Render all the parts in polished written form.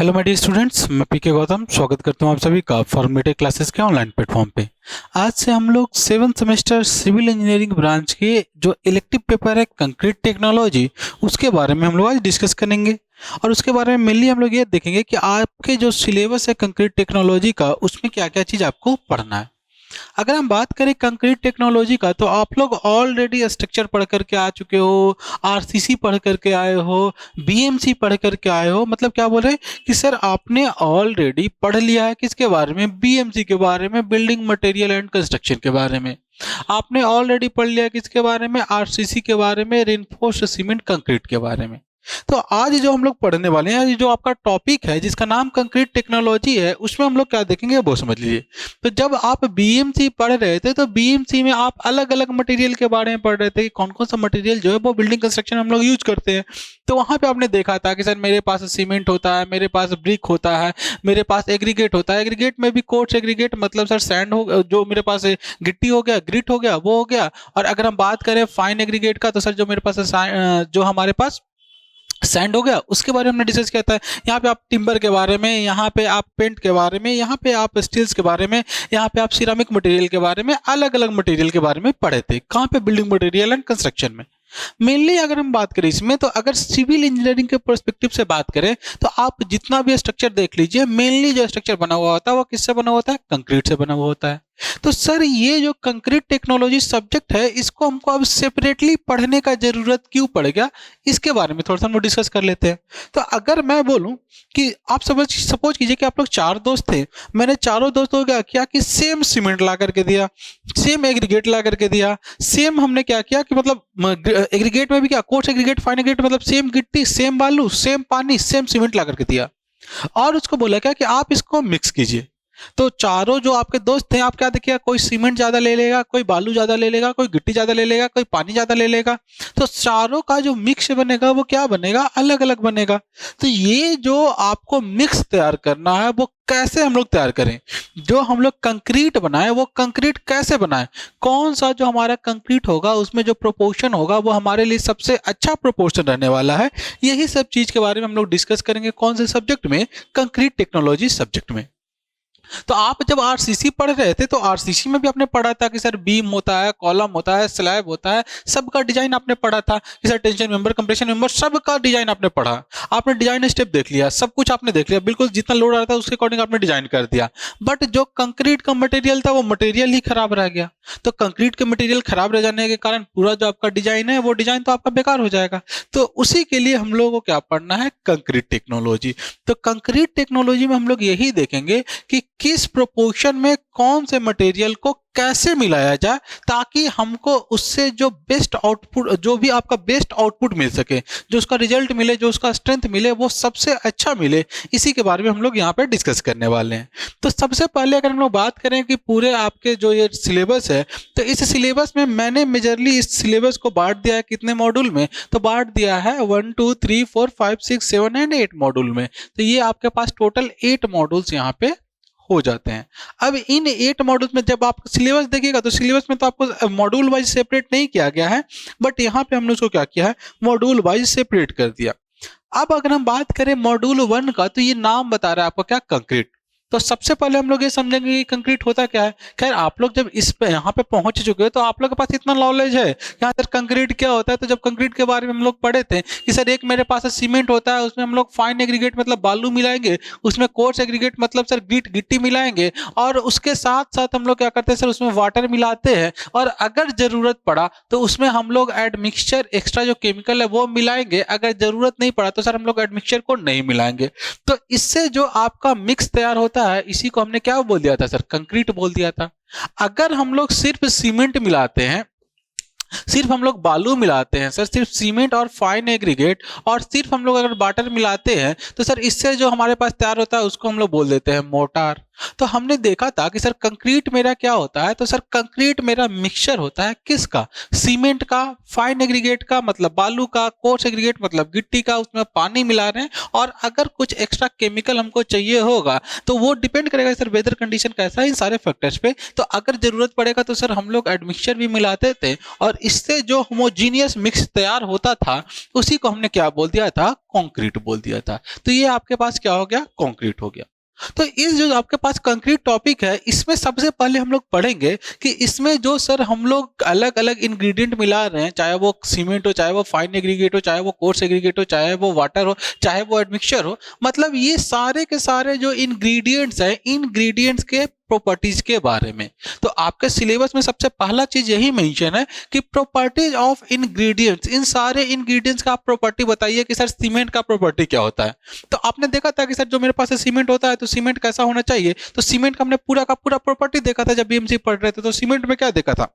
Hello my dear students, मैं पीके गौतम स्वागत करता हूं आप सभी का फॉर्मेटिव क्लासेस के ऑनलाइन प्लेटफॉर्म पे। आज से हम लोग 7th semester civil engineering branch के जो इलेक्टिव पेपर है कंक्रीट टेक्नोलॉजी, उसके बारे में हम लोग आज डिस्कस करेंगे। और उसके बारे में मेनली हम लोग ये देखेंगे कि आपके जो सिलेबस है कंक्रीट टेक्नोलॉजी का, उसमें क्या क्या चीज़ आपको पढ़ना है। अगर हम बात करें कंक्रीट टेक्नोलॉजी का, तो आप लोग ऑलरेडी स्ट्रक्चर पढ़ करके आ चुके हो, आरसीसी पढ़ करके आए हो, बीएमसी पढ़ करके आए हो। मतलब क्या बोल रहे हैं कि सर आपने ऑलरेडी पढ़ लिया है किसके बारे में, बीएमसी के बारे में, बिल्डिंग मटेरियल एंड कंस्ट्रक्शन के बारे में। आपने ऑलरेडी पढ़ लिया किसके बारे में, आरसीसी के बारे में, रेनफोर्स्ड सीमेंट कंक्रीट के बारे में। तो आज जो हम लोग पढ़ने वाले हैं, आज जो आपका टॉपिक है जिसका नाम कंक्रीट टेक्नोलॉजी है, उसमें हम लोग क्या देखेंगे वो समझ लीजिए। तो जब आप बीएमसी पढ़ रहे थे तो बीएमसी में आप अलग अलग मटेरियल के बारे में पढ़ रहे थे कि कौन कौन सा मटेरियल जो है वो बिल्डिंग कंस्ट्रक्शन हम लोग यूज करते हैं। तो वहां पे आपने देखा था कि सर मेरे पास सीमेंट होता है, मेरे पास ब्रिक होता है, मेरे पास एग्रीगेट होता है। एग्रीगेट में भी कोर्स एग्रीगेट मतलब सर सैंड हो, जो मेरे पास गिट्टी हो गया, ग्रिट हो गया, वो हो गया। और अगर हम बात करें फाइन एग्रीगेट का, तो सर जो मेरे पास जो हमारे पास सैंड हो गया, उसके बारे में हमने डिस्कस किया था। यहाँ पे आप टिम्बर के बारे में, यहाँ पे आप पेंट के बारे में, यहाँ पे आप स्टील्स के बारे में, यहाँ पे आप सिरामिक मटेरियल के बारे में, अलग अलग मटेरियल के बारे में पढ़े थे। कहाँ पे, बिल्डिंग मटेरियल एंड कंस्ट्रक्शन में। मेनली अगर हम बात करें इसमें, तो अगर सिविल इंजीनियरिंग के पर्सपेक्टिव से बात करें, तो आप जितना भी स्ट्रक्चर देख लीजिए, मेनली जो स्ट्रक्चर बना हुआ होता है वो किससे बना हुआ होता है, कंक्रीट से बना हुआ होता है। तो सर ये जो कंक्रीट टेक्नोलॉजी सब्जेक्ट है, इसको हमको अब सेपरेटली पढ़ने का जरूरत क्यों पड़ गया, इसके बारे में थोड़ा सा हम लोग डिस्कस कर लेते हैं। तो अगर मैं बोलूं कि आप सपोज कीजिए कि आप लोग 4 दोस्त थे, मैंने चारों दोस्तों को क्या कि सेम सीमेंट ला करके दिया, सेम एग्रीगेट ला करके दिया, सेम हमने क्या किया कि मतलब एग्रीगेट में भी क्या, कोर्स एग्रीगेट, फाइन एग्रीगेट, मतलब सेम गिट्टी, सेम बालू, सेम पानी, सेम सीमेंट ला करके दिया। और उसको बोला क्या कि आप इसको मिक्स कीजिए। तो चारों जो आपके दोस्त थे, आप क्या देखिएगा, कोई सीमेंट ज्यादा ले लेगा, कोई बालू ज्यादा ले लेगा, कोई गिट्टी ज्यादा ले लेगा, कोई पानी ज्यादा ले लेगा। तो चारों का जो मिक्स बनेगा वो क्या बनेगा, अलग अलग बनेगा। तो ये जो आपको मिक्स तैयार करना है, वो कैसे हम लोग तैयार करें, जो हम लोग कंक्रीट बनाए वो कंक्रीट कैसे बनाए, कौन सा जो हमारा कंक्रीट होगा उसमें जो प्रोपोर्शन होगा वो हमारे लिए सबसे अच्छा प्रोपोर्शन रहने वाला है। यही सब चीज के बारे में हम लोग डिस्कस करेंगे। कौन से सब्जेक्ट में, कंक्रीट टेक्नोलॉजी सब्जेक्ट में। तो आप जब आरसीसी पढ़ रहे थे, तो आरसीसी में भी आपने पढ़ा था कि सर बीम होता है, कॉलम होता है, स्लैब होता है, सबका डिजाइन आपने पढ़ा था कि sir tension member, compression member, सबका डिजाइन आपने पढ़ा। आपने डिजाइन स्टेप देख लिया, सब कुछ आपने देख लिया, बिल्कुल जितना लोड आ रहा था उसके अकॉर्डिंग आपने डिजाइन कर दिया। बट जो कंक्रीट का मटेरियल था वो मटेरियल ही खराब रह गया। तो कंक्रीट के मटेरियल खराब रह जाने के कारण पूरा जो आपका डिजाइन है वो डिजाइन तो आपका बेकार हो जाएगा। तो उसी के लिए हम लोगों को क्या पढ़ना है, कंक्रीट टेक्नोलॉजी। तो कंक्रीट टेक्नोलॉजी में हम लोग यही देखेंगे कि किस प्रोपोर्शन में कौन से मटेरियल को कैसे मिलाया जाए, ताकि हमको उससे जो बेस्ट आउटपुट, जो भी आपका बेस्ट आउटपुट मिल सके, जो उसका रिजल्ट मिले, जो उसका स्ट्रेंथ मिले, वो सबसे अच्छा मिले। इसी के बारे में हम लोग यहाँ पे डिस्कस करने वाले हैं। तो सबसे पहले अगर हम लोग बात करें कि पूरे आपके जो ये सिलेबस है, तो इस सिलेबस में मैंने मेजरली इस सिलेबस को बांट दिया है कितने मॉड्यूल में, तो बांट दिया है 1 2 3 4 5 6 7 एंड 8 मॉड्यूल में। तो ये आपके पास टोटल 8 मॉड्यूल्स यहाँ पे हो जाते हैं। अब इन 8 मॉड्यूल्स में जब आप सिलेबस देखिएगा, तो सिलेबस में तो आपको मॉड्यूल वाइज सेपरेट नहीं किया गया है, बट यहाँ पे हमने उसको क्या किया है, मॉड्यूल वाइज सेपरेट कर दिया। अब अगर हम बात करें मॉड्यूल 1 का, तो ये नाम बता रहा है आपको क्या, कंक्रीट। तो सबसे पहले हम लोग ये समझेंगे कि कंक्रीट होता क्या है। खैर आप लोग जब इस पे यहाँ पे पहुंच चुके हो, तो आप लोग के पास इतना नॉलेज है यहाँ सर कंक्रीट क्या होता है। तो जब कंक्रीट के बारे में हम लोग पढ़े थे कि सर एक मेरे पास सीमेंट होता है, उसमें हम लोग फाइन एग्रीगेट मतलब बालू मिलाएंगे, उसमें कोर्स एग्रीगेट मतलब सर गिट्टी मिलाएंगे, और उसके साथ साथ हम लोग क्या करते हैं सर, उसमें वाटर मिलाते हैं, और अगर जरूरत पड़ा तो उसमें हम लोग एड मिक्सचर एक्स्ट्रा जो केमिकल है वो मिलाएंगे। अगर जरूरत नहीं पड़ा तो सर हम लोग एड मिक्सचर को नहीं मिलाएंगे। तो इससे जो आपका मिक्स तैयार होता है, इसी को हमने क्या बोल दिया था सर, कंक्रीट बोल दिया था। अगर हम लोग सिर्फ सीमेंट मिलाते हैं, सिर्फ हम लोग बालू मिलाते हैं सर, सिर्फ सीमेंट और फाइन एग्रीगेट, और सिर्फ हम लोग अगर वाटर मिलाते हैं, तो सर इससे जो हमारे पास तैयार होता है उसको हम लोग बोल देते हैं मोटार। तो हमने देखा था कि सर कंक्रीट मेरा क्या होता है, तो सर कंक्रीट मेरा मिक्सचर होता है किसका, सीमेंट का, फाइन एग्रीगेट का मतलब बालू का, कोर्स एग्रीगेट मतलब गिट्टी का, उसमें पानी मिला रहे हैं, और अगर कुछ एक्स्ट्रा केमिकल हमको चाहिए होगा तो वो डिपेंड करेगा सर वेदर कंडीशन कैसा है, इन सारे फैक्टर्स पे। तो अगर जरूरत पड़ेगा तो सर हम लोग एडमिक्सचर भी मिलाते थे, और इससे जो होमोजीनियस मिक्स तैयार होता था उसी को हमने क्या बोल दिया था, कंक्रीट बोल दिया था। तो ये आपके पास क्या हो गया, कंक्रीट हो गया। तो इस जो आपके पास कंक्रीट टॉपिक है, इसमें सबसे पहले हम लोग पढ़ेंगे कि इसमें जो सर हम लोग अलग अलग इंग्रेडिएंट मिला रहे हैं, चाहे वो सीमेंट हो, चाहे वो फाइन एग्रीगेट हो, चाहे वो कोर्स एग्रीगेट हो, चाहे वो वाटर हो, चाहे वो एडमिक्सचर हो, मतलब ये सारे के सारे जो इंग्रेडिएंट्स हैं, इंग्रेडिएंट्स के प्रॉपर्टीज के बारे में। तो आपके सिलेबस में सबसे पहला चीज यही मेंशन है कि प्रॉपर्टीज ऑफ इंग्रेडिएंट्स, इन सारे इंग्रेडिएंट्स का आप प्रॉपर्टी बताइए कि सर सीमेंट का प्रॉपर्टी क्या होता है। तो आपने देखा था कि सर जो मेरे पास सीमेंट होता है तो सीमेंट कैसा होना चाहिए, तो सीमेंट का हमने पूरा का पूरा प्रॉपर्टी देखा था जब बीएमसी पढ़ रहे थे। तो सीमेंट में क्या देखा था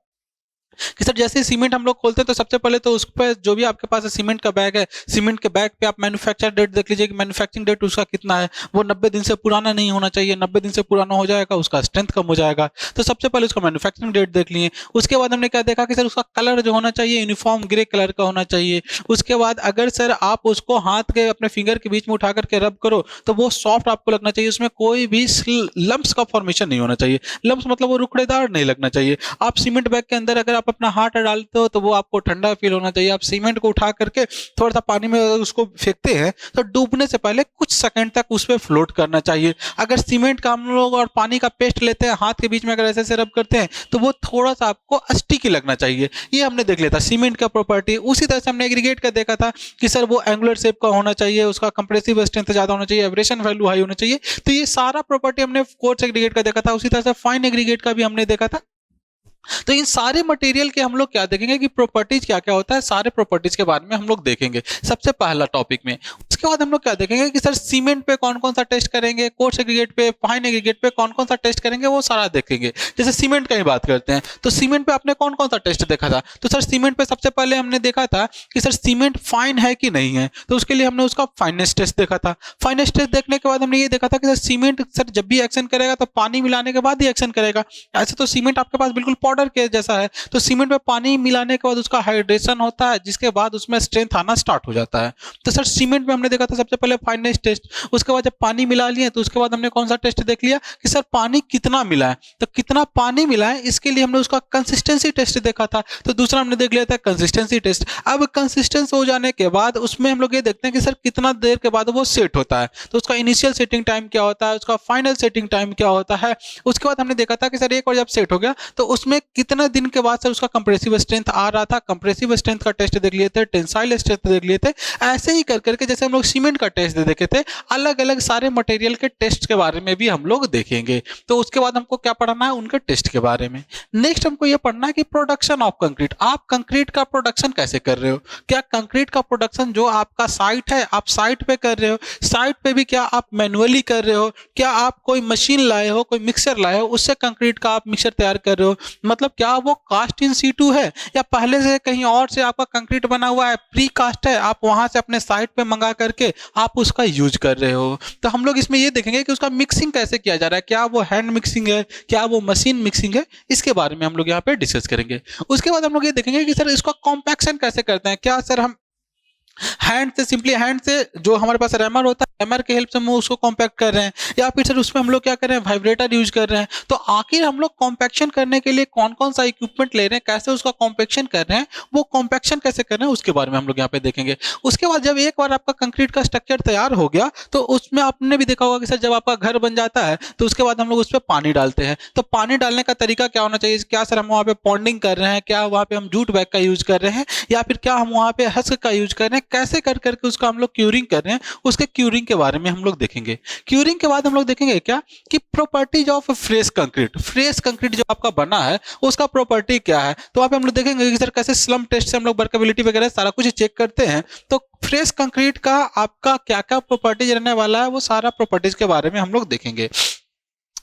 कि सर जैसे सीमेंट हम लोग खोलते हैं तो सबसे पहले तो उस पर जो भी आपके पास सीमेंट का बैग है, सीमेंट के बैग पे आप मैन्युफैक्चर डेट देख लीजिए कि मैन्युफैक्चरिंग डेट उसका कितना है, वो 90 दिन से पुराना नहीं होना चाहिए, 90 दिन से पुराना हो जाएगा उसका स्ट्रेंथ कम हो जाएगा। तो सबसे पहले उसका मैन्युफैक्चरिंग डेट देख लिए। उसके बाद हमने क्या देखा कि सर उसका कलर जो होना चाहिए यूनिफॉर्म ग्रे कलर का होना चाहिए। उसके बाद अगर सर आप उसको हाथ के अपने फिंगर के बीच में उठा करके रब करो तो वो सॉफ्ट आपको लगना चाहिए, उसमें कोई भी लम्प्स का फॉर्मेशन नहीं होना चाहिए। लम्प्स मतलब वो रुखड़ेदार नहीं लगना चाहिए। आप सीमेंट बैग के अंदर अगर आप अपना हाथ डाल हो तो वो आपको ठंडा फील होना चाहिए। आप सीमेंट को उठा करके थोड़ा सा पानी में उसको फेंकते हैं तो डूबने से पहले कुछ सेकंड तक उस पर फ्लोट करना चाहिए। अगर सीमेंट का हम लोग और पानी का पेस्ट लेते हैं, हाथ के बीच में अगर ऐसे से रब करते हैं तो वो थोड़ा सा आपको स्टिकी लगना चाहिए। ये हमने देख लिया था सीमेंट का प्रॉपर्टी। उसी तरह से हमने एग्रीगेट का देखा था कि सर वो एंगुलर शेप का होना चाहिए, उसका कंप्रेसिव स्ट्रेंथ ज्यादा होना चाहिए, एब्रेशन वैल्यू हाई होना चाहिए। तो ये सारा प्रॉपर्टी हमने कोर्स एग्रीगेट का देखा था। उसी तरह से फाइन एग्रीगेट का भी हमने देखा था। तो इन सारे मटेरियल के हम लोग क्या देखेंगे कि प्रॉपर्टीज क्या क्या होता है, सारे प्रॉपर्टीज के बारे में हम लोग देखेंगे सबसे पहला टॉपिक में। उसके बाद हम लोग क्या देखेंगे कि सर सीमेंट पे कौन कौन सा टेस्ट करेंगे, कोर्स एग्रीगेट पे, फाइन एग्रीगेट पे कौन कौन सा टेस्ट करेंगे, वो सारा देखेंगे। जैसे सीमेंट की बात करते हैं तो सीमेंट पे आपने कौन कौन सा टेस्ट देखा था, तो सर सीमेंट पे सबसे पहले हमने देखा था कि सर सीमेंट फाइन है कि नहीं है, तो उसके लिए हमने उसका फाइनेस टेस्ट देखा था। फाइनेस टेस्ट देखने के बाद हमने ये देखा था कि सर सीमेंट सर जब भी एक्शन करेगा तो पानी मिलाने के बाद ही एक्शन करेगा। ऐसे तो सीमेंट आपके पास बिल्कुल पाउडर के जैसा है, तो सीमेंट में पानी मिलाने के बाद उसका हाइड्रेशन होता है, जिसके बाद उसमें स्ट्रेंथ आना स्टार्ट हो जाता है। तो सर सीमेंट में हमने देखा था सबसे पहले फाइनेस टेस्ट। उसके बाद जब पानी मिला लिए तो उसके बाद हमने कौन सा टेस्ट देख लिया कि सर पानी कितना मिला है, तो कितना पानी मिला है इसके लिए हमने उसका कंसिस्टेंसी टेस्ट देखा था। तो दूसरा हमने देख लिया था कंसिस्टेंसी टेस्ट। अब कंसिस्टेंस हो जाने के बाद उसमें हम लोग ये देखते हैं कि सर कितना देर के बाद वो सेट होता है, तो उसका इनिशियल सेटिंग टाइम क्या होता है, उसका फाइनल सेटिंग टाइम क्या होता है। उसके बाद हमने देखा था कि सर एक बार जब सेट हो गया तो उसमें कितने दिन के बाद सर उसका कंप्रेसिव स्ट्रेंथ आ रहा था। कंप्रेसिव स्ट्रेंथ का टेस्ट देख लिए थे, टेंसाइल स्ट्रेंथ देख लिए थे। ऐसे ही कर करके जैसे हम लोग सीमेंट का टेस्ट देखे थे, अलग अलग सारे मटेरियल के टेस्ट के बारे में भी हम लोग देखेंगे। तो उसके बाद हमको क्या पढ़ना है, उनके टेस्ट के बारे में। नेक्स्ट हमको ये पढ़ना है कि प्रोडक्शन ऑफ कंक्रीट, आप कंक्रीट का प्रोडक्शन कैसे कर रहे हो। क्या कंक्रीट का प्रोडक्शन जो आपका साइट है आप साइट पे कर रहे हो, साइट पे भी क्या आप मैनुअली कर रहे हो, क्या आप कोई मशीन लाए हो, कोई मिक्सर लाए हो, उससे कंक्रीट का आप मिक्सर तैयार कर रहे हो, मतलब क्या वो कास्ट इन सीटू है या पहले से कहीं और से आपका कंक्रीट बना हुआ है, प्री कास्ट है, आप वहां से अपने साइट पे मंगा करके आप उसका यूज कर रहे हो। तो हम लोग इसमें ये देखेंगे कि उसका मिक्सिंग कैसे किया जा रहा है, क्या वो हैंड मिक्सिंग है, क्या वो मशीन मिक्सिंग है, इसके बारे में हम लोग यहाँ पे डिस्कस करेंगे। उसके बाद हम लोग ये देखेंगे कि सर इसका कॉम्पैक्शन कैसे करते हैं, क्या सर हम हैंड से, सिंपली हैंड से जो हमारे पास रैमर होता है, रैमर के हेल्प से हम उसको कॉम्पैक्ट कर रहे हैं, या फिर सर उसमें हम लोग क्या कर रहे हैं, वाइब्रेटर यूज कर रहे हैं। तो आखिर हम लोग कॉम्पैक्शन करने के लिए कौन कौन सा इक्विपमेंट ले रहे हैं, कैसे उसका कॉम्पैक्शन कर रहे हैं, वो कॉम्पैक्शन कैसे कर रहे हैं, उसके बारे में हम लोग यहाँ पे देखेंगे। उसके बाद जब एक बार आपका कंक्रीट का स्ट्रक्चर तैयार हो गया तो उसमें आपने भी देखा होगा कि सर जब आपका घर बन जाता है तो उसके बाद हम लोग उस पर पानी डालते हैं। तो पानी डालने का तरीका क्या होना चाहिए, क्या सर हम वहाँ पे पॉन्डिंग कर रहे हैं, क्या वहाँ पे हम जूट बैग का यूज कर रहे हैं, या फिर क्या हम वहाँ पे हस्क का यूज कर रहे हैं, कैसे कर करके उसका हम लोग क्यूरिंग कर रहे हैं, उसके क्यूरिंग के बारे में हम लोग देखेंगे। क्यूरिंग के बाद हम लोग देखेंगे क्या कि properties of fresh concrete, fresh concrete जो आपका बना है उसका प्रॉपर्टी क्या है। तो वहां पे हम लोग देखेंगे कि सर कैसे स्लम टेस्ट से हम लोग वर्केबिलिटी वगैरह सारा कुछ चेक करते हैं। तो फ्रेश कंक्रीट का आपका क्या क्या प्रॉपर्टीज रहने वाला है, वो सारा प्रॉपर्टीज के बारे में हम लोग देखेंगे।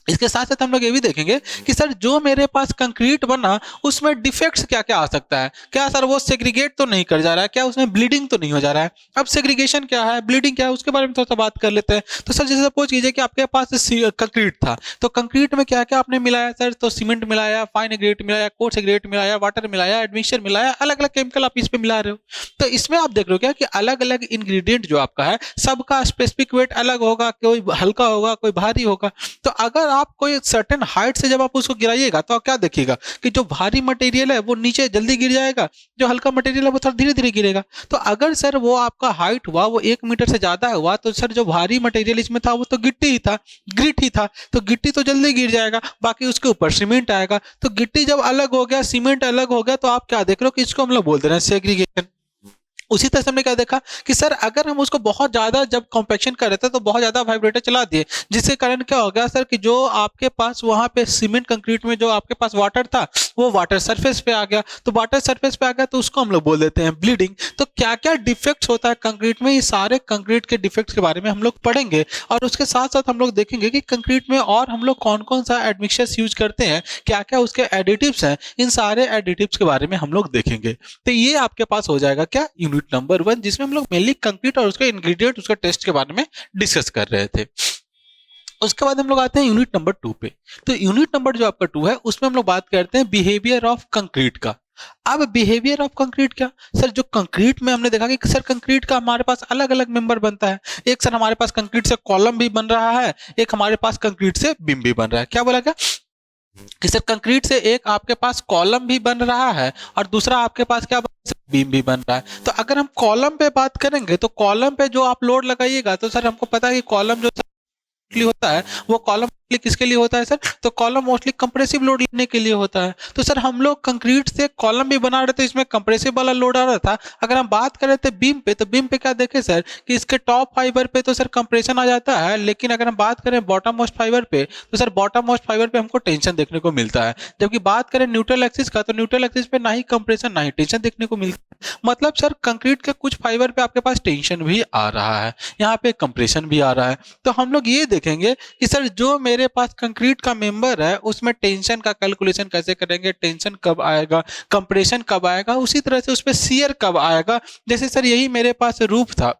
इसके साथ साथ हम लोग ये भी देखेंगे कि सर जो मेरे पास कंक्रीट बना उसमें डिफेक्ट्स क्या क्या आ सकता है, क्या सर वो सेग्रीगेट तो नहीं कर जा रहा है, क्या उसमें ब्लीडिंग तो नहीं हो जा रहा है। अब सेग्रीगेशन क्या है, ब्लीडिंग क्या है, उसके बारे में थोड़ा सा बात कर लेते हैं। तो सर जैसे सपोज कीजिए कि आपके पास कंक्रीट था, तो कंक्रीट में क्या क्या आपने मिलाया सर, तो सीमेंट मिलाया, फाइन एग्रीगेट मिलाया, कोर्स एग्रीगेट मिलाया, वाटर मिलाया, एडमिक्सचर मिलाया, अलग अलग केमिकल आप इस पे मिला रहे हो। तो इसमें आप देख रहे हो क्या कि अलग अलग इंग्रेडिएंट जो आपका है सबका स्पेसिफिक वेट अलग होगा, कोई हल्का होगा कोई भारी होगा। तो अगर आप कोई सर्टेन हाइट से जब आप उसको गिराइएगा तो आप क्या देखिएगा कि जो भारी मटेरियल है वो नीचे जल्दी गिर जाएगा, जो हल्का मटेरियल है वो थोड़ा धीरे धीरे गिरेगा। तो अगर सर वो आपका हाइट हुआ वो 1 मीटर से ज्यादा हुआ तो सर जो भारी मटेरियल इसमें था वो तो गिट्टी ही था, ग्रिट ही था, तो गिट्टी तो जल्दी गिर जाएगा, बाकी उसके ऊपर सीमेंट आएगा। तो गिट्टी जब अलग हो गया, सीमेंट अलग हो गया, तो आप क्या देख रहे हो कि इसको हम लोग बोल दे रहे हैं सेग्रीगेशन। उसी तरह से हमने क्या देखा कि सर अगर हम उसको बहुत ज्यादा जब कॉम्पैक्शन कर रहे थे तो बहुत ज्यादा वाइब्रेटर चला दिए, जिसके कारण क्या हो गया सर कि जो आपके पास वहां पे सीमेंट कंक्रीट में जो आपके पास वाटर था वो वाटर सरफेस पे आ गया। तो वाटर सरफेस पे आ गया तो उसको हम लोग बोल देते हैं ब्लीडिंग। तो क्या क्या डिफेक्ट्स होता है कंक्रीट में, ये सारे कंक्रीट के डिफेक्ट्स के बारे में हम लोग पढ़ेंगे। और उसके साथ साथ हम लोग देखेंगे कि कंक्रीट में और हम लोग कौन कौन सा एडमिक्सचर्स यूज करते हैं, क्या क्या उसके एडिटिव्स हैं, इन सारे एडिटिव्स के बारे में हम लोग देखेंगे। तो ये आपके पास हो जाएगा क्या यूनिट नंबर 1, जिसमें हम लोग मेनली कंक्रीट और उसके इंग्रेडिएंट उसका टेस्ट के बारे में डिस्कस कर रहे थे। उसके बाद हम लोग आते हैं यूनिट नंबर 2 पे। तो यूनिट नंबर जो आपका 2 है उसमें हम लोग बात करते हैं बिहेवियर ऑफ कंक्रीट का। अब बिहेवियर ऑफ कंक्रीट क्या सर, जो कंक्रीट में हमने देखा कि सर कंक्रीट का हमारे पास अलग अलग मेंबर बनता है। एक सर हमारे पास कंक्रीट से कॉलम भी बन रहा है, एक हमारे पास कंक्रीट से बीम भी बन रहा है। क्या बोला क्या कि सर कंक्रीट से एक आपके पास कॉलम भी बन रहा है और दूसरा आपके पास क्या बीम भी बन रहा है। तो अगर हम कॉलम पे बात करेंगे तो कॉलम पे जो आप लोड लगाइएगा तो सर हमको पता है कि कॉलम जो होता है वो कॉलम किसके लिए होता है सर, तो कॉलम मोस्टली कंप्रेसिव लोड लेने के लिए होता है। तो सर हम लोग कंक्रीट से कॉलम भी बना रहे थे, इसमें कंप्रेसिव वाला लोड आ रहा था। अगर हम बात कर रहे थे बीम पे, तो बीम पे क्या देखे सर कि इसके टॉप फाइबर पे तो सर कंप्रेशन आ जाता है, लेकिन अगर हम बात करें बॉटम मोस्ट फाइबर पे तो सर बॉटम मोस्ट फाइबर पे हमको टेंशन देखने को मिलता है। जबकि बात करें न्यूट्रल एक्सिस का तो न्यूट्रल एक्सिस पे ना ही कंप्रेशन ना ही टेंशन देखने को मिलता है। मतलब सर कंक्रीट के कुछ फाइबर पे आपके पास टेंशन भी आ रहा है, यहाँ पे कंप्रेशन भी आ रहा है। तो हम लोग ये देखेंगे कि सर जो मेरे पास कंक्रीट का मेंबर है उसमें टेंशन का कैलकुलेशन कैसे करेंगे, टेंशन कब आएगा, कंप्रेशन कब आएगा, उसी तरह से उस पर शियर कब आएगा। जैसे सर यही मेरे पास रूफ था,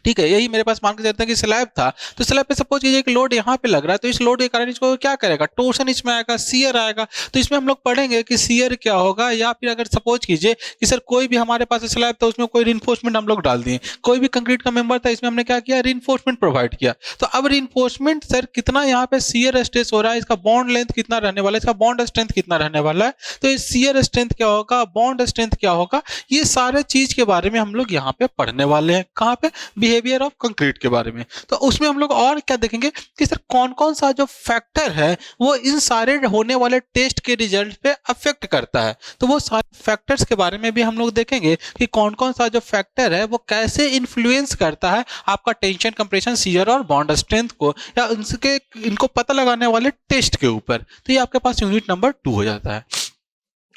ठीक है, यही मेरे पास मान के चलते हैं कि स्लैब था, तो स्लैब पे सपोज कीजिए कि लोड यहाँ पे लग रहा है, तो इस लोड के कारण इसको क्या करेगा, टोर्शन इसमें आएगा, शियर आएगा। तो इसमें हम लोग पढ़ेंगे कि शियर क्या होगा। या फिर अगर सपोज कीजिए कि सर कोई भी हमारे पास स्लैब था उसमें कोई रिइंफोर्समेंट हम लोग डाल दिए, कोई भी कंक्रीट का मेंबर था इसमें हमने क्या किया, रिइंफोर्समेंट प्रोवाइड किया। तो अब रिइंफोर्समेंट सर कितना यहाँ पे शियर स्ट्रेस हो रहा है, इसका बॉन्ड लेंथ कितना रहने वाला है, इसका बॉन्ड स्ट्रेंथ कितना रहने वाला है, तो इस शियर स्ट्रेंथ क्या होगा, बॉन्ड स्ट्रेंथ क्या होगा, ये सारे चीज के बारे में हम लोग यहाँ पे पढ़ने वाले हैं। कहाँ पे, बिहेवियर ऑफ कंक्रीट के बारे में। तो उसमें हम लोग और क्या देखेंगे कि सर कौन कौन सा जो फैक्टर है वो इन सारे होने वाले टेस्ट के रिजल्ट पे अफेक्ट करता है। तो वो सारे फैक्टर्स के बारे में भी हम लोग देखेंगे कि कौन कौन सा जो फैक्टर है वो कैसे इन्फ्लुएंस करता है आपका टेंशन, कंप्रेशन, शियर और बॉन्ड स्ट्रेंथ को, या उनके इनको पता लगाने वाले टेस्ट के ऊपर। तो ये आपके पास यूनिट नंबर 2 हो जाता है।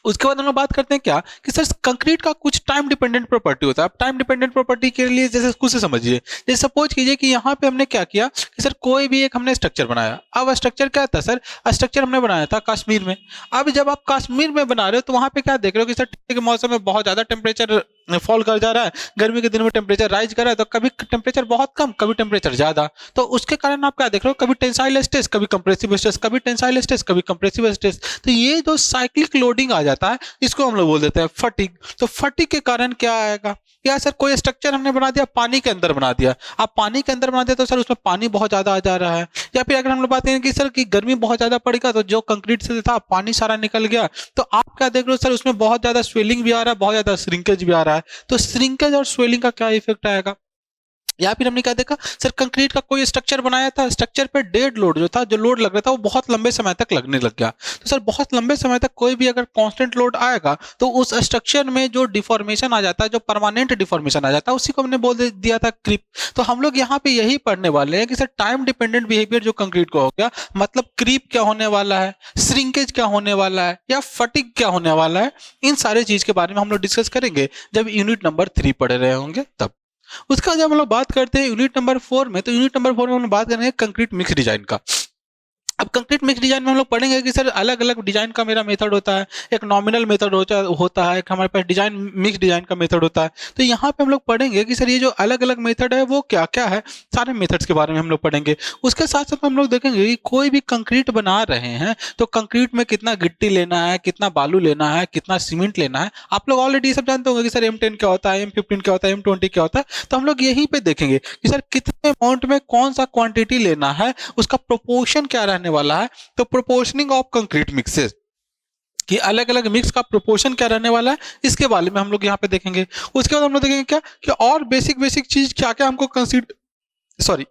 उसके बाद हम लोग बात करते हैं क्या कि सर कंक्रीट का कुछ टाइम डिपेंडेंट प्रॉपर्टी होता है। अब टाइम डिपेंडेंट प्रॉपर्टी के लिए जैसे कुछ से समझिए, जैसे सपोज कीजिए कि यहाँ पे हमने क्या किया कि सर कोई भी एक हमने स्ट्रक्चर बनाया। अब स्ट्रक्चर क्या था सर, स्ट्रक्चर हमने बनाया था कश्मीर में। अब जब आप कश्मीर में बना रहे हो तो वहां पे क्या देख रहे हो कि सर ठंडी के मौसम में बहुत ज्यादा टेम्परेचर फॉल कर जा रहा है, गर्मी के दिन में टेम्परेचर राइज कर रहा है, तो कभी टेम्परेचर बहुत कम कभी टेम्परेचर ज्यादा। तो उसके कारण आप क्या देख रहे हो, कभी टेंसाइल स्ट्रेस कभी कंप्रेसिव स्ट्रेस, कभी टेंसाइल स्ट्रेस कभी कंप्रेसिव स्ट्रेस। तो ये जो साइक्लिक लोडिंग आ जाता है इसको हम लोग बोल देते हैं फटीग। तो फटीग के कारण क्या आएगा, या सर कोई स्ट्रक्चर हमने बना दिया पानी के अंदर बना दिया, आप पानी के अंदर बना दिया तो सर उसमें पानी बहुत ज्यादा आ जा रहा है। या फिर अगर हम लोग बात करें कि सर की गर्मी बहुत ज्यादा पड़ेगा तो जो कंक्रीट से था पानी सारा निकल गया, तो आप क्या देख रहे हो सर उसमें बहुत ज्यादा स्वेलिंग भी आ रहा है, बहुत ज्यादा श्रिंकेज भी आ रहा है। तो श्रिंकेज और स्वेलिंग का क्या इफेक्ट आएगा। या फिर हमने क्या देखा सर कंक्रीट का कोई स्ट्रक्चर बनाया था, स्ट्रक्चर पे डेड लोड जो था, जो लोड लग रहा था वो बहुत लंबे समय तक लगने लग गया। तो सर बहुत लंबे समय तक कोई भी अगर कांस्टेंट लोड आएगा तो उस स्ट्रक्चर में जो डिफॉर्मेशन आ जाता है, जो परमानेंट डिफॉर्मेशन आ जाता है, उसी को हमने बोल दिया था क्रीप। तो हम लोग यहाँ पे यही पढ़ने वाले हैं कि सर टाइम डिपेंडेंट बिहेवियर जो कंक्रीट को हो गया, मतलब क्रीप क्या होने वाला है, श्रिंकेज क्या होने वाला है, या फटिग क्या होने वाला है, इन सारे चीज के बारे में हम लोग डिस्कस करेंगे जब यूनिट नंबर 3 पढ़ रहे होंगे तब। उसका जब हम लोग बात करते हैं यूनिट नंबर 4 में, तो यूनिट नंबर 4 में हम लोग बात करेंगे कंक्रीट मिक्स डिजाइन का। अब कंक्रीट मिक्स डिजाइन में हम लोग पढ़ेंगे कि सर अलग अलग डिजाइन का मेरा मेथड होता है, एक नॉमिनल मेथड होता है, एक हमारे पास डिजाइन मिक्स डिजाइन का मेथड होता है। तो यहाँ पे हम लोग पढ़ेंगे कि सर ये जो अलग अलग मेथड है वो क्या क्या है, सारे मेथड्स के बारे में हम लोग पढ़ेंगे। उसके साथ साथ हम लोग देखेंगे कि कोई भी कंक्रीट बना रहे हैं तो कंक्रीट में कितना गिट्टी लेना है, कितना बालू लेना है, कितना सीमेंट लेना है। आप लोग ऑलरेडी सब जानते होंगे कि सर M10 क्या होता है, M15 क्या होता है, M20 क्या होता है। तो हम लोग यहीं पे देखेंगे कि सर कितने अमाउंट में कौन सा क्वांटिटी लेना है, उसका प्रोपोर्शन क्या रहने वाला है। तो प्रोपोर्शनिंग ऑफ कंक्रीट मिक्सेस कि अलग अलग मिक्स का प्रोपोर्शन क्या रहने वाला है, इसके बारे में हम लोग यहाँ पे देखेंगे। उसके बाद हम लोग देखेंगे क्या कि और बेसिक बेसिक चीज क्या क्या हमको कंसीडर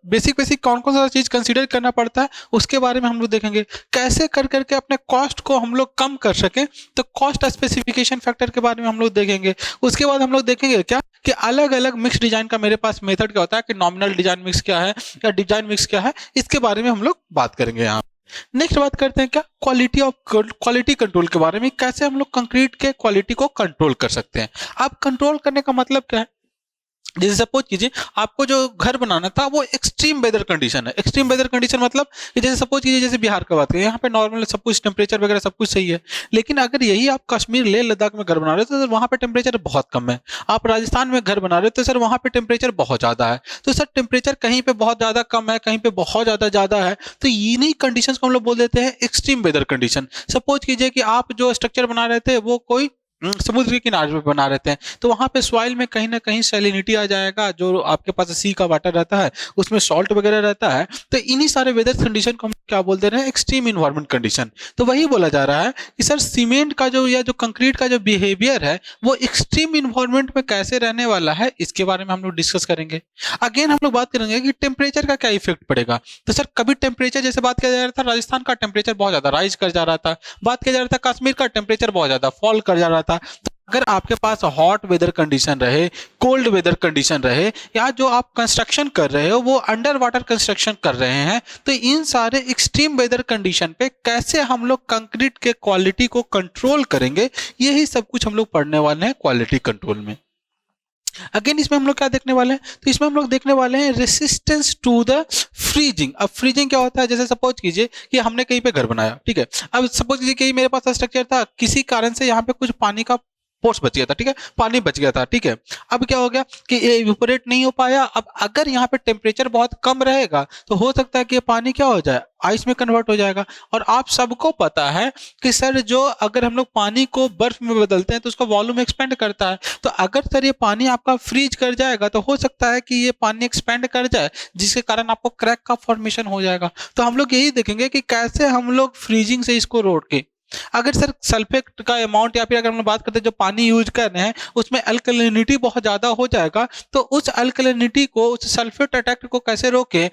बेसिक बेसिक कौन कौन सा चीज कंसीडर करना पड़ता है, उसके बारे में हम लोग देखेंगे। कैसे कर करके अपने कॉस्ट को हम लोग कम कर सकें, तो कॉस्ट स्पेसिफिकेशन फैक्टर के बारे में हम लोग देखेंगे। उसके बाद हम लोग देखेंगे क्या कि अलग अलग मिक्स डिजाइन का मेरे पास मेथड क्या होता है, कि नॉमिनल डिजाइन मिक्स क्या है या डिजाइन मिक्स क्या है, इसके बारे में हम लोग बात करेंगे यहाँ। नेक्स्ट बात करते हैं क्या क्वालिटी कंट्रोल के बारे में, कैसे हम लोग कंक्रीट के क्वालिटी को कंट्रोल कर सकते हैं। अब कंट्रोल करने का मतलब क्या है, जैसे सपोज कीजिए आपको जो घर बनाना था वो एक्सट्रीम वेदर कंडीशन है। एक्सट्रीम वेदर कंडीशन मतलब कि जैसे सपोज कीजिए जैसे बिहार का बात करें, यहाँ पे नॉर्मल सब कुछ टेम्परेचर वगैरह सब कुछ सही है। लेकिन अगर यही आप कश्मीर लेह लद्दाख में घर बना रहे हो तो सर वहाँ पे टेम्परेचर बहुत कम है। आप राजस्थान में घर बना रहे हो तो सर वहाँ पे टेम्परेचर बहुत ज़्यादा है। तो सर टेम्परेचर कहीं पे बहुत ज़्यादा कम है, कहीं पे बहुत ज़्यादा ज़्यादा है, तो इन्हीं कंडीशन को हम लोग बोल देते हैं एक्सट्रीम वेदर कंडीशन। सपोज कीजिए कि आप जो स्ट्रक्चर बना रहे थे वो कोई समुद्र के किनारे पे बना रहते हैं, तो वहां पे सॉइल में कहीं ना कहीं सैलिनिटी आ जाएगा, जो आपके पास सी का वाटर रहता है उसमें सॉल्ट वगैरह रहता है। तो इन्हीं सारे वेदर कंडीशन को हम क्या बोल दे रहे हैं, एक्सट्रीम इन्वायरमेंट कंडीशन। तो वही बोला जा रहा है कि सर सीमेंट का जो या जो कंक्रीट का जो बिहेवियर है वो एक्सट्रीम इन्वायरमेंट में कैसे रहने वाला है, इसके बारे में हम लोग डिस्कस करेंगे। अगेन हम लोग बात करेंगे कि टेम्परेचर का क्या इफेक्ट पड़ेगा। तो सर कभी टेम्परेचर जैसे बात किया जा रहा था, राजस्थान का टेम्परेचर बहुत ज्यादा राइज कर जा रहा था, बात किया जा रहा था कश्मीर का टेम्परेचर बहुत ज्यादा फॉल कर जा रहा था। अगर आपके पास हॉट वेदर कंडीशन रहे, कोल्ड वेदर कंडीशन रहे, या जो आप कंस्ट्रक्शन कर रहे हो वो अंडर वाटर कंस्ट्रक्शन कर रहे हैं, तो इन सारे एक्सट्रीम वेदर कंडीशन पे कैसे हम लोग कंक्रीट के क्वालिटी को कंट्रोल करेंगे, यही सब कुछ हम लोग पढ़ने वाले हैं क्वालिटी कंट्रोल में। अगेन इसमें हम लोग क्या देखने वाले हैं, तो इसमें हम लोग देखने वाले हैं रेसिस्टेंस टू द फ्रीजिंग। अब फ्रीजिंग क्या होता है, जैसे सपोज कीजिए कि हमने कहीं पे घर बनाया, ठीक है। अब सपोज कीजिए कि मेरे पास स्ट्रक्चर था, किसी कारण से यहाँ पे कुछ पानी का फोर्स बच गया था, ठीक है, पानी बच गया था, ठीक है। अब क्या हो गया कि ये इवेपोरेट नहीं हो पाया। अब अगर यहाँ पे टेम्परेचर बहुत कम रहेगा तो हो सकता है कि ये पानी क्या हो जाए, आइस में कन्वर्ट हो जाएगा। और आप सबको पता है कि सर जो अगर हम लोग पानी को बर्फ में बदलते हैं तो उसका वॉल्यूम एक्सपेंड करता है। तो अगर सर ये पानी आपका फ्रीज कर जाएगा तो हो सकता है कि ये पानी एक्सपेंड कर जाए, जिसके कारण आपको क्रैक का फॉर्मेशन हो जाएगा। तो हम लोग यही देखेंगे कि कैसे हम लोग फ्रीजिंग से इसको रोक के, अगर सर सल्फेट का अमाउंट या फिर अगर हम लोग बात करते हैं जो पानी यूज कर रहे हैं उसमें अल्कलिनिटी बहुत ज्यादा हो जाएगा, तो उस अल्कलिनिटी को, उस सल्फेट अटैक को कैसे रोके,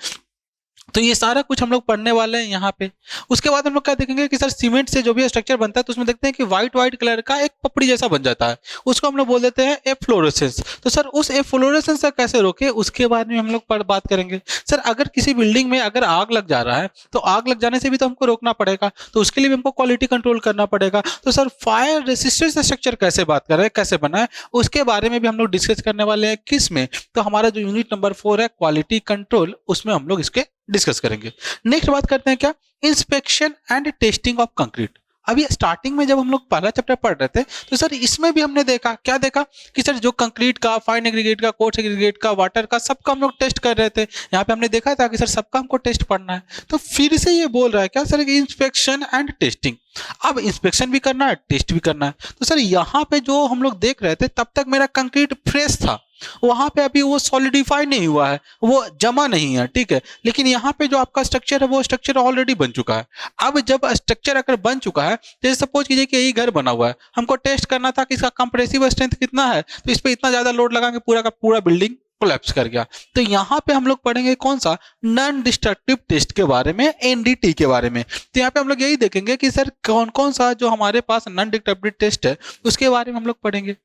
तो ये सारा कुछ हम लोग पढ़ने वाले हैं यहाँ पे। उसके बाद हम लोग क्या देखेंगे कि सर सीमेंट से जो भी स्ट्रक्चर बनता है तो उसमें देखते हैं कि व्हाइट व्हाइट कलर का एक पपड़ी जैसा बन जाता है, उसको हम लोग बोल देते हैं एफ्लोरेसेंस। तो सर उस एफ्लोरेसेंस से कैसे रोके, उसके बारे में हम लोग बात करेंगे। सर अगर किसी बिल्डिंग में अगर आग लग जा रहा है तो आग लग जाने से भी तो हमको रोकना पड़ेगा, तो उसके लिए भी हमको क्वालिटी कंट्रोल करना पड़ेगा। तो सर फायर रेसिस्टेंस स्ट्रक्चर कैसे बात कर रहे हैं, कैसे बना है, उसके बारे में भी हम लोग डिस्कस करने वाले हैं। किस में, तो हमारा जो यूनिट नंबर 4 है क्वालिटी कंट्रोल, उसमें हम लोग इसके डिस्कस करेंगे। नेक्स्ट बात करते हैं क्या, inspection and testing of concrete. अभी स्टार्टिंग में जब हम लोग पहला चैप्टर पढ़ रहे थे तो सर इसमें भी हमने देखा, क्या देखा कि सर जो कंक्रीट का, फाइन एग्रीगेट का, कोर्स एग्रीगेट का, वाटर का, सबका हम लोग टेस्ट कर रहे थे। यहाँ पे हमने देखा था कि सर सबका हमको टेस्ट पढ़ना है। तो फिर से ये बोल रहा है क्या सर कि इंस्पेक्शन एंड टेस्टिंग। अब इंस्पेक्शन भी करना है, टेस्ट भी करना है। तो सर यहाँ पे जो हम लोग देख रहे थे तब तक मेरा कंक्रीट फ्रेश था, वहां पे अभी वो सॉलिडिफाई नहीं हुआ है, वो जमा नहीं है, ठीक है। लेकिन यहाँ पे जो आपका स्ट्रक्चर है वो स्ट्रक्चर ऑलरेडी बन चुका है। अब जब स्ट्रक्चर अगर बन चुका है, जैसे सपोज कीजिए कि यही घर बना हुआ है, हमको टेस्ट करना था कि इसका कंप्रेसिव स्ट्रेंथ कितना है, तो इस पे इतना ज्यादा लोड लगाएंगे पूरा का पूरा बिल्डिंग कोलैप्स कर गया। तो यहाँ पे हम लोग पढ़ेंगे कौन सा, नॉन डिस्ट्रक्टिव टेस्ट के बारे में, एनडीटी के बारे में। तो यहाँ पे हम लोग यही देखेंगे कि सर कौन कौन सा जो हमारे पास नॉन डिस्ट्रक्टिव टेस्ट है उसके बारे में हम लोग पढ़ेंगे।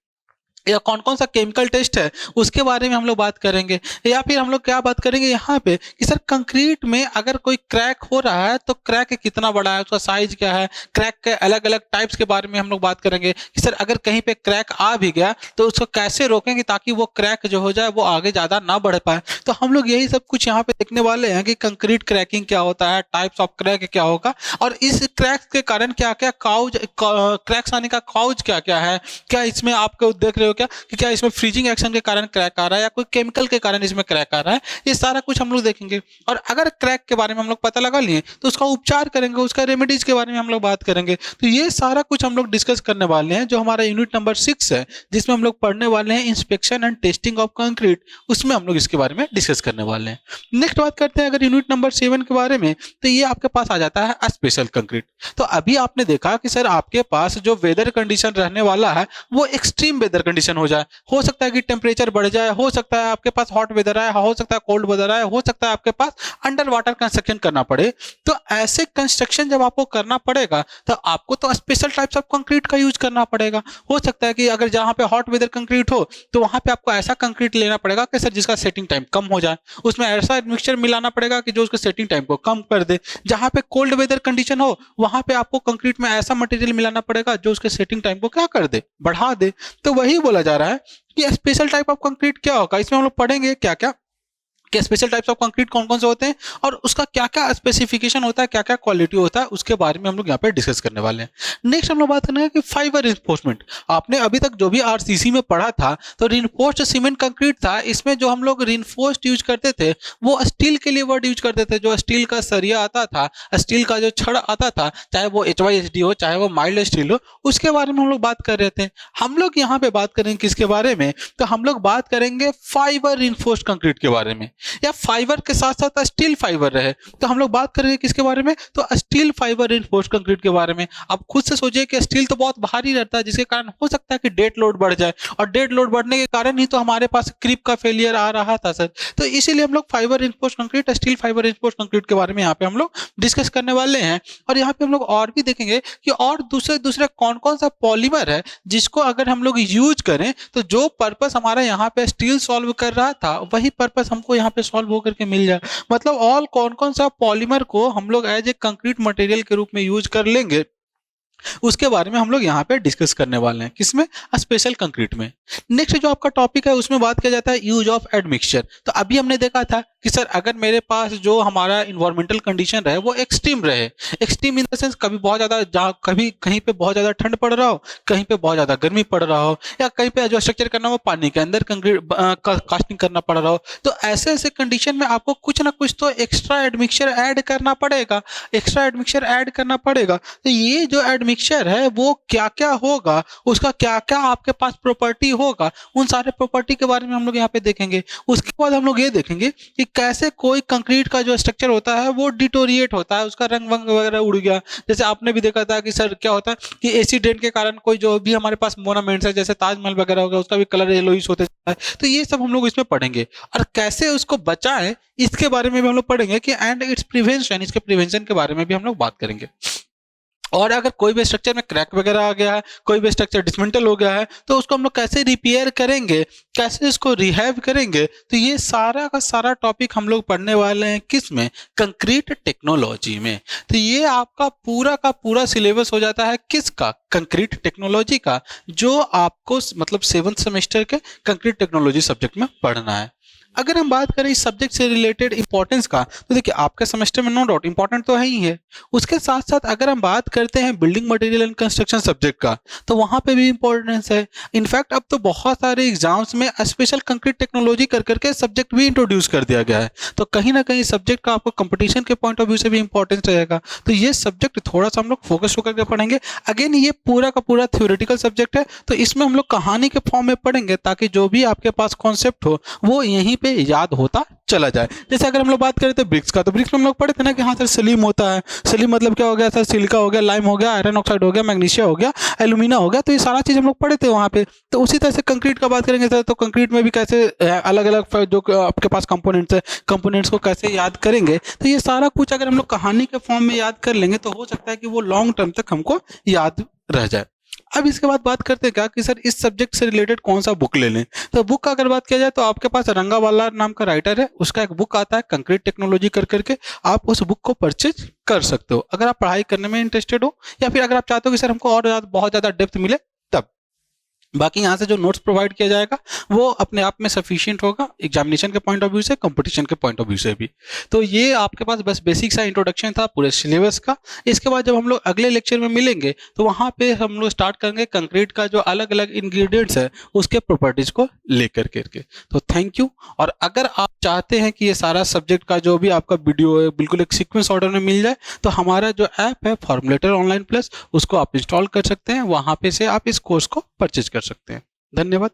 या कौन कौन सा केमिकल टेस्ट है उसके बारे में हम लोग बात करेंगे। या फिर हम लोग क्या बात करेंगे यहाँ पे कि सर कंक्रीट में अगर कोई क्रैक हो रहा है तो क्रैक कितना बड़ा है, उसका साइज क्या है, क्रैक के अलग अलग टाइप्स के बारे में हम लोग बात करेंगे कि सर अगर कहीं पे क्रैक आ भी गया तो उसको कैसे रोकेंगे ताकि वो क्रैक जो हो जाए वो आगे ज़्यादा ना बढ़ पाए। तो हम लोग यही सब कुछ यहाँ पे देखने वाले हैं कि कंक्रीट क्रैकिंग क्या होता है, टाइप्स ऑफ क्रैक क्या होगा, और इस क्रैक्स के कारण क्या क्या काउज क्रैक्स आने का काउज क्या क्या है, क्या इसमें आपको देख रहे हो क्या कि क्या इसमें फ्रीजिंग एक्शन के कारण क्रैक आ रहा है या कोई केमिकल के कारण इसमें क्रैक आ रहा है, ये सारा कुछ हम लोग देखेंगे। और अगर क्रैक के बारे में हम लोग पता लगा लिए तो उसका उपचार करेंगे, उसका रेमेडीज के बारे में हम लोग बात करेंगे। तो ये सारा कुछ हम लोग डिस्कस करने वाले हैं जो हमारा यूनिट नंबर 6 है, जिसमें हम लोग पढ़ने वाले हैं inspection and testing of concrete, उसमें हम लोग इसके बारे में डिस्कस करने वाले हैं। नेक्स्ट बात करते हैं अगर यूनिट नंबर 7 के बारे में, तो ये आपके पास आ जाता है स्पेशल कंक्रीट। तो अभी आपने देखा कि सर आपके पास जो वेदर कंडीशन रहने वाला है वो एक्सट्रीम वेदर कंडीशन हो जाए, हो सकता है कि टेम्परेचर बढ़ जाए, हो सकता है आपके पास हॉट वेदर आए, हो सकता है कोल्ड वेदर आए, हो सकता है आपके पास अंडर वाटर कंस्ट्रक्शन करना पड़े। तो ऐसे कंस्ट्रक्शन जब आपको करना पड़ेगा तो आपको तो स्पेशल टाइप्स ऑफ कंक्रीट का यूज करना पड़ेगा। हो सकता है कि अगर जहां पे हॉट वेदर कंक्रीट हो तो वहां पे आपको ऐसा कंक्रीट लेना पड़ेगा कि सर जिसका सेटिंग टाइम कम हो जाए, उसमें ऐसा मिक्सचर मिलाना पड़ेगा कि जो उसके सेटिंग टाइम को कम कर दे। जहां पे कोल्ड वेदर कंडीशन हो वहां पे आपको कंक्रीट में ऐसा मटेरियल मिलाना पड़ेगा जो उसके सेटिंग टाइम को क्या कर दे, बढ़ा दे। तो वही बोला जा रहा है कि स्पेशल टाइप ऑफ कंक्रीट क्या होगा, इसमें हम लोग पढ़ेंगे क्या क्या कि स्पेशल टाइप्स ऑफ कंक्रीट कौन कौन से होते हैं और उसका क्या क्या स्पेसिफिकेशन होता है, क्या क्या क्वालिटी होता है, उसके बारे में हम लोग यहाँ पे डिस्कस करने वाले हैं। नेक्स्ट हम लोग बात करना है कि फाइबर रिइंफोर्समेंट। आपने अभी तक जो भी आरसीसी में पढ़ा था तो रिइंफोर्स्ड सीमेंट कंक्रीट था, इसमें जो हम लोग रिइंफोर्स्ड यूज करते थे वो स्टील के लिए वर्ड यूज करते थे। जो स्टील का सरिया आता था, स्टील का जो छड़ आता था, चाहे वो HYSD हो चाहे वो माइल्ड स्टील हो, उसके बारे में हम लोग बात कर रहे थे। हम लोग यहाँ पे बात करेंगे किसके बारे में, तो हम लोग बात करेंगे फाइबर रिइंफोर्स्ड कंक्रीट के बारे में, या फाइबर के साथ साथ स्टील फाइबर रहे तो हम लोग बात करेंगे किसके बारे में, तो स्टील फाइबर रिइंफोर्स्ड कंक्रीट के बारे में। आप खुद से सोचिए कि स्टील तो बहुत भारी रहता है जिसके कारण हो सकता है कि डेड लोड बढ़ जाए, और डेड लोड बढ़ने के कारण ही तो हमारे पास क्रीप का फेलियर आ रहा था सर। तो इसीलिए हम लोग fibre reinforced concrete, steel fibre reinforced concrete के बारे में यहाँ पे हम लोग डिस्कस करने वाले हैं। और यहाँ पे हम लोग और भी देखेंगे कि और दूसरे दूसरे कौन कौन सा पॉलीमर है जिसको अगर हम लोग यूज करें तो जो पर्पस हमारा यहाँ पे स्टील सॉल्व कर रहा था वही पर्पस हमको यहाँ पे सॉल्व होकर के मिल जाए। मतलब ऑल कौन कौन सा पॉलीमर को हम लोग एज ए कंक्रीट मटेरियल के रूप में यूज कर लेंगे उसके बारे में हम लोग यहाँ पे डिस्कस करने वाले हैं, किसमें, स्पेशल कंक्रीट में। नेक्स्ट जो आपका टॉपिक है उसमें बात किया जाता है यूज ऑफ एडमिक्सचर। तो अभी हमने देखा था कि सर अगर मेरे पास जो हमारा इन्वायरमेंटल कंडीशन रहे वो एक्सट्रीम रहे, एक्सट्रीम इन द सेंस कभी बहुत ज्यादा, कभी कहीं पे बहुत ज्यादा ठंड पड़ रहा हो, कहीं पे बहुत ज्यादा गर्मी पड़ रहा हो, या कहीं पे जो स्ट्रक्चर करना हो पानी के अंदर कंक्रीट कास्टिंग करना पड़ रहा हो, तो ऐसे ऐसे कंडीशन में आपको कुछ ना कुछ तो एक्स्ट्रा एडमिक्सचर ऐड करना पड़ेगा, एक्स्ट्रा एडमिक्सचर ऐड करना पड़ेगा। तो ये जो एडमिक्सचर है वो क्या क्या होगा, उसका क्या क्या आपके पास प्रॉपर्टी होगा, उन सारे प्रॉपर्टी के बारे में हम लोग यहाँ पे देखेंगे। उसके बाद हम लोग ये देखेंगे कि कैसे कोई कंक्रीट का जो स्ट्रक्चर होता है वो डिटोरिएट होता है, उसका रंग वंग वगैरह उड़ गया। जैसे आपने भी देखा था कि सर क्या होता है कि एसिड रेन के कारण कोई जो भी हमारे पास मोनामेंट्स है जैसे ताजमहल वगैरह हो गया उसका भी कलर येलोइश होते जाता है। तो ये सब हम लोग इसमें पढ़ेंगे और कैसे उसको बचाएं इसके बारे में भी हम लोग पढ़ेंगे कि एंड इट्स प्रिवेंशन, इसके प्रिवेंशन के बारे में भी हम लोग बात करेंगे। और अगर कोई भी स्ट्रक्चर में क्रैक वगैरह आ गया है, कोई भी स्ट्रक्चर डिसमेंटल हो गया है तो उसको हम लोग कैसे रिपेयर करेंगे, कैसे इसको रिहैब करेंगे। तो ये सारा का सारा टॉपिक हम लोग पढ़ने वाले हैं किस में, कंक्रीट टेक्नोलॉजी में। तो ये आपका पूरा का पूरा सिलेबस हो जाता है किसका, कंक्रीट टेक्नोलॉजी का, जो आपको मतलब 7th सेमेस्टर के कंक्रीट टेक्नोलॉजी सब्जेक्ट में पढ़ना है। अगर हम बात करें इस सब्जेक्ट से रिलेटेड इंपॉर्टेंस का तो देखिए आपके सेमेस्टर में नो डाउट इंपॉर्टेंट तो है ही है, उसके साथ साथ अगर हम बात करते हैं building material and construction subject का तो वहां पे भी इंपॉर्टेंस है। इनफैक्ट अब तो बहुत सारे एग्जाम्स में स्पेशल कंक्रीट टेक्नोलॉजी कर करके सब्जेक्ट भी इंट्रोड्यूस कर दिया गया है, तो कहीं ना कहीं सब्जेक्ट का आपको कंपटीशन के पॉइंट ऑफ व्यू से भी इंपॉर्टेंस रहेगा। तो ये सब्जेक्ट थोड़ा सा हम लोग फोकस होकर के पढ़ेंगे। अगेन ये पूरा का पूरा थ्योरेटिकल सब्जेक्ट है तो इसमें हम लोग कहानी के फॉर्म में पढ़ेंगे ताकि जो भी आपके पास कॉन्सेप्ट हो वो यहीं पे याद होता चला जाए। जैसे अगर हम लोग बात करें तो ब्रिक्स का, तो ब्रिक्स में हम लोग पढ़े थे ना कि हाँ सर सलीम होता है, सलीम मतलब क्या हो गया सर, सिलिका हो गया, लाइम हो गया, आयरन ऑक्साइड हो गया, मैग्नीशिया हो गया, एल्यूमिना हो गया। तो ये सारा चीज हम लोग पढ़े थे वहाँ पे। तो उसी तरह से कंक्रीट का बात करेंगे सर तो कंक्रीट में भी कैसे अलग अलग जो आपके पास कंपोनेंट्स है, कंपोनेंट्स को कैसे याद करेंगे। तो ये सारा कुछ अगर हम लोग कहानी के फॉर्म में याद कर लेंगे तो हो सकता है कि वो लॉन्ग टर्म तक हमको याद रह जाए। अब इसके बाद बात करते हैं क्या कि सर इस सब्जेक्ट से रिलेटेड कौन सा बुक ले लें। तो बुक का अगर बात किया जाए तो आपके पास रंगावाला नाम का राइटर है, उसका एक बुक आता है कंक्रीट टेक्नोलॉजी कर करके, आप उस बुक को परचेज कर सकते हो अगर आप पढ़ाई करने में इंटरेस्टेड हो, या फिर अगर आप चाहते हो कि सर हमको और बहुत ज़्यादा डेप्थ मिले तब। बाकी यहाँ से जो नोट्स प्रोवाइड किया जाएगा वो अपने आप में सफिशिएंट होगा एग्जामिनेशन के पॉइंट ऑफ व्यू से, कंपटीशन के पॉइंट ऑफ व्यू से भी। तो ये आपके पास बस बेसिक सा इंट्रोडक्शन था पूरे सिलेबस का। इसके बाद जब हम लोग अगले लेक्चर में मिलेंगे तो वहाँ पे हम लोग स्टार्ट करेंगे कंक्रीट का जो अलग अलग इंग्रेडिएंट्स है उसके प्रॉपर्टीज को लेकर करके। तो थैंक यू। और अगर आप चाहते हैं कि ये सारा सब्जेक्ट का जो भी आपका वीडियो है बिल्कुल एक सीक्वेंस ऑर्डर में मिल जाए, तो हमारा जो ऐप है फॉर्मूलेटर ऑनलाइन प्लस उसको आप इंस्टॉल कर सकते हैं, वहाँ पे से आप इस कोर्स को परचेज कर सकते हैं। धन्यवाद।